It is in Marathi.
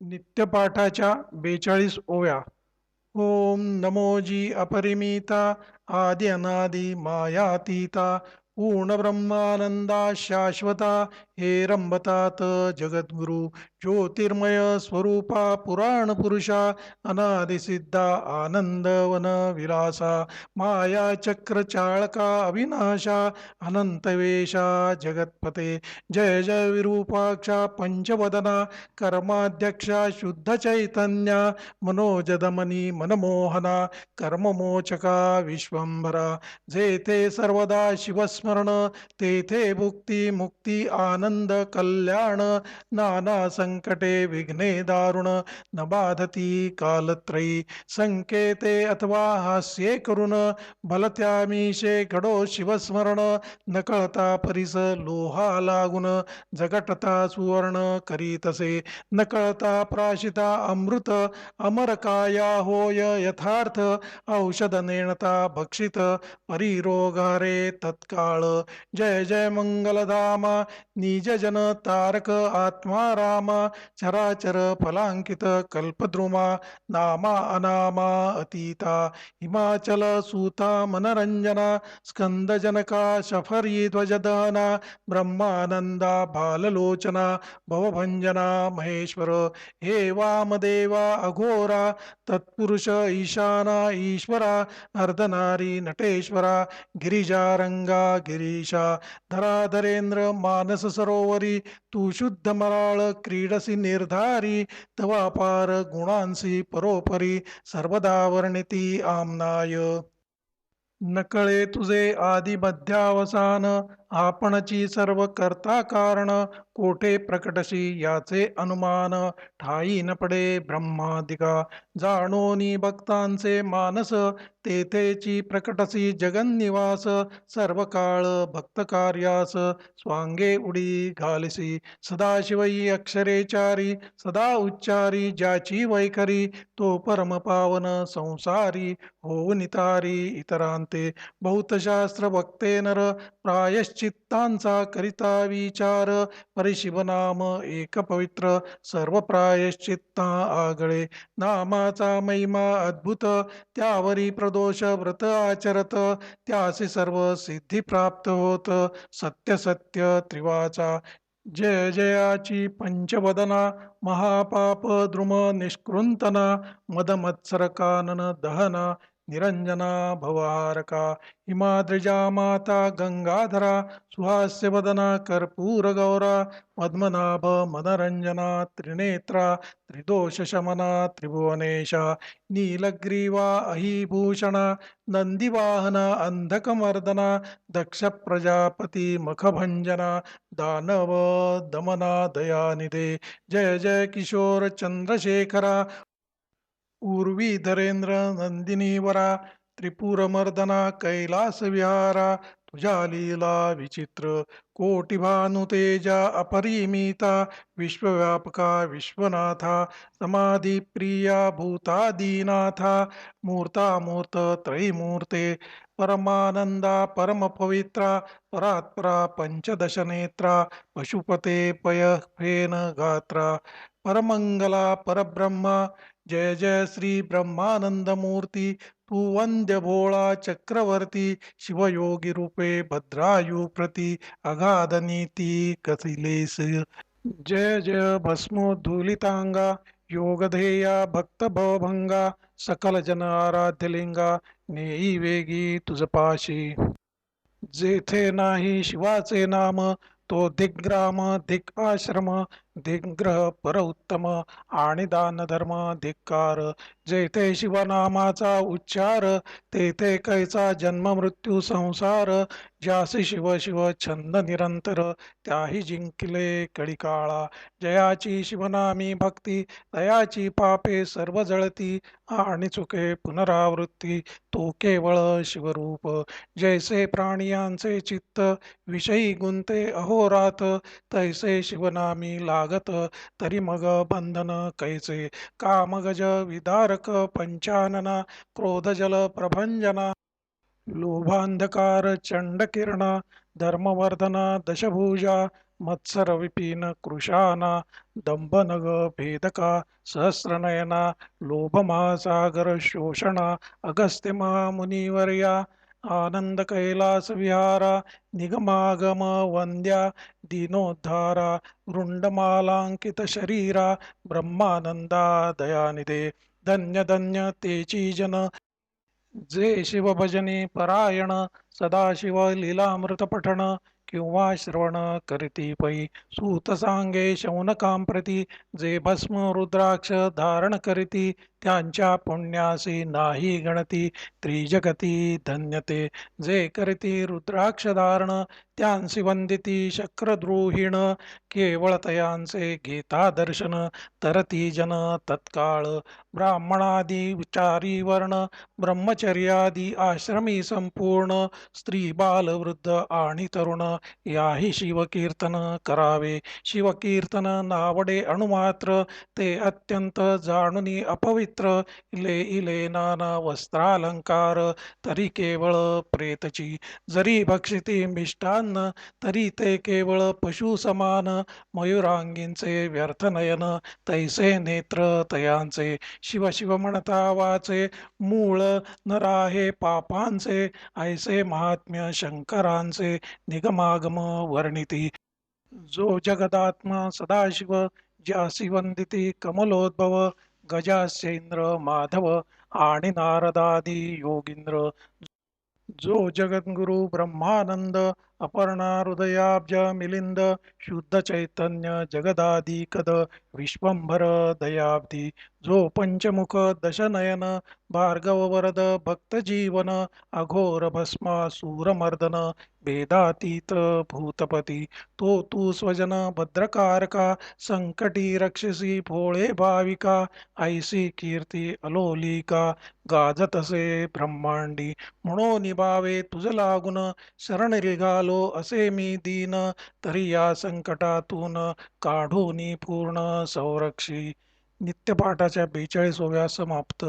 नित्यपाठाच्या 42 ओव्या. ओम नमोजी अपरिमिता आदि अनादि मायातीता पूर्ण ब्रह्मानंदा शाश्वता हेरंबतात जगद्गुरु ज्योतिर्मय स्वरूपा पुराण पुरुषा अनादिसिद्धा आनंदवन विलासा माया चक्र चाळका अविनाशा अनंतवेशा जगत्पते जय जय विरूपाक्षा पंचवदना कर्माध्यक्षा शुद्ध चैतन्य मनोजदमनी मनमोहना कर्ममोचका विश्वंभरा जेथे सर्वदा शिवस्मरण तेथे भुक्ती मुक्ती आनंद कल्याण नाना संकटे विघ्ने दारुण न बाधती कालत्रयी संकेते अथवा हास्ये करून भलत्यामीशे घडो शिवस्मरण न कळता परिस लोहा लागून जगटता सुवर्ण करीतसे न कळता प्राशिता अमृत अमर काया होय यथार्थ औषध नेणता भक्षित परिरोगारे तत्काळ जय जय मंगलधाम निज जन तारक आत्मा राम चराचर फलांकित कल्पद्रुमा नामा अनामा अतीता हिमाचल सूता मनरंजना स्कंदजनका शफरी ध्वजदहना ब्रह्मानंदा बाललोचना भवभंजना महेश्वर हे वामदेवा अघोरा तत्पुरुष ईशाना ईश्वरा अर्धनारी नटेश्वरा गिरिजारंगा गिरीशा धराधरेंद्र मानस सरोवरी तू शुद्ध मराळ क्रीडसी निर्धारी तवा पार गुणांसी परोपरी सर्वदा वर्णिती आमनाय नकळे तुझे आदि मध्यावसान आपणची सर्व करता कारण कोठे प्रकटशी याचे अनुमान ठाई न पडे ब्रह्मादिका जाणोनी भक्तांचे मानस तेथेची प्रकटसी जगन्निवास सर्व काळ भक्त कार्यास स्वांगे उडी घालिसी सदाशिवई अक्षरेचारी सदा उच्चारी ज्याची वैखरी तो परम पावन संसारी होऊन नितारी इतरांते बहुतशास्त्र वक्ते नर प्रायश्चित्तांचा करिता विचार परिशिवनाम एक पवित्र सर्व प्रायश्चित्ता आगळे नामाचा महिमा अद्भुत त्यावरी प्रदोष व्रत आचरत त्यासी सर्व सिद्धी प्राप्त होत सत्य सत्य त्रिवाचा जय जयाची पंचवदना महापाप द्रुम निष्कृंतना मदमत्सर कानन दहना निरंजना भवहारका हिमाद्रिजा माता गंगाधरा सुहास्य वदना कर्पूर गौरा पद्मनाभ मनरंजना त्रिनेत्रा त्रिदोष शमना त्रिभुवनेशा नीलग्रीवा अहिभूषणा नंदीवाहना अंधकमर्दना दक्ष प्रजापती मखभंजना दानव दमना दयानिधे जय जय किशोर चंद्रशेखरा उर्वी धरेंद्र नंदिनीवरा त्रिपुरमर्दना कैलास विहारा तुझ्या लीला विचित्र कोटिभानुतेजा अपरिमिता विश्वव्यापका विश्वनाथा समाधी प्रिया भूतादीनाथा मूर्तामूर्त त्रयीमूर्ते परमानंदा परमपवित्रा परात्परा पंचदशनेत्रा पशुपते पयफेन गात्रा परमंगला परब्रह्मा जय जय श्री ब्रह्मानंद मूर्ती तू वंद्य भोळा चक्रवर्ती शिवयोगी रूपे भद्रायु प्रती अगाध नीती कथिलेस जय जय भस्मोद्धूलितांगा योगधेया भक्त भवभंगा सकल जन आराध्यलिंगा नेई वेगी तुझ पाशी जेथे नाही शिवाचे नाम तो दिग्ग्राम दिक आश्रम दिग्ग्रह परउत्तम आणि दान धर्म धिक्कार जेथे शिवनामाचा उच्चार तेथे कैचा जन्म मृत्यू संसार ज्यासी शिव शिव छंद निरंतर त्याही जिंकले कळिकाळा जयाची शिवनामी भक्ती दयाची पापे सर्व जळती आणि चुके पुनरावृत्ती तो केवळ शिवरूप जैसे प्राणियांचे चित्त विषयी गुंते अहोरात तैसे शिवनामी लागत तरी मग बंधन कैचे कामगज विदारक पंचानना क्रोधजल प्रभंजना लोभांधकार चंडकिरणा धर्मवर्धना दशभुजा मत्सर विपिन कृशाना दंभनग भेदका सहस्रनयना लोभमहासागर शोषणा अगस्त्य महामुनिवर्या आनंद कैलास विहारा निगमागम वंद्या दीनोद्धारा वृंडमालांकित शरीरा ब्रह्मानंदा दयानिधे धन्य धन्य तेची जन जे शिवभजने परायण सदाशिव लीलामृत पठण किंवा श्रवण करीती पै सूत सांगे शौनकां प्रती जे भस्म रुद्राक्ष धारण करीती त्यांच्या पुण्यासी नाही गणती त्रिजगती धन्यते जे करीती रुद्राक्ष धारण त्यांसी वंदिती शक्रद्रोहिण केवळ तयांचे घेता दर्शन तरती जन तत्काळ ब्राह्मणादी विचारी वर्ण ब्रह्मचर्यादी आश्रमी संपूर्ण स्त्री बाल वृद्ध आणि तरुण याही शिवकीर्तन करावे शिवकीर्तन नावडे अणुमात्र ते अत्यंत जाणुनी अपवित्र इले इले नाना वस्त्रालंकार तरी केवळ प्रेतची जरी भक्षिती मिष्टान्न तरी ते केवळ पशु समान मयुरांगींचे व्यर्थ नयन तैसे नेत्र तयांचे शिव शिव म्हणता वाचे मूळ नराहे पापांचे ऐसे महात्म्य शंकरांचे निगमागम वर्णिती जो जगदात्मा सदाशिव ज्यासी वंदिती कमलोद्भव गजासेंद्र माधव आणि नारदादी योगींद्र जो जगद्गुरु ब्रह्मानंद अपर्णा हृदयाब्ज मिलिंद शुद्ध चैतन्य जगदाधिकद विश्वंभर दयाब्दी जो पंचमुख दशनयन भार्गव वरद भक्त जीवन अघोर भस्मासूरमर्दन भेदातीत भूतपती तो तू स्वजन भद्रकारका संकटी रक्षसी भोळे भाविका ऐसी कीर्ती अलोलिका गाजतसे ब्रह्मांडी म्हणून निभावे तुझ लागून शरण निघालो असे मी दीन तरी या संकटातून काढूनी पूर्ण संरक्षी नित्यपाठाच्या 42व्या समाप्त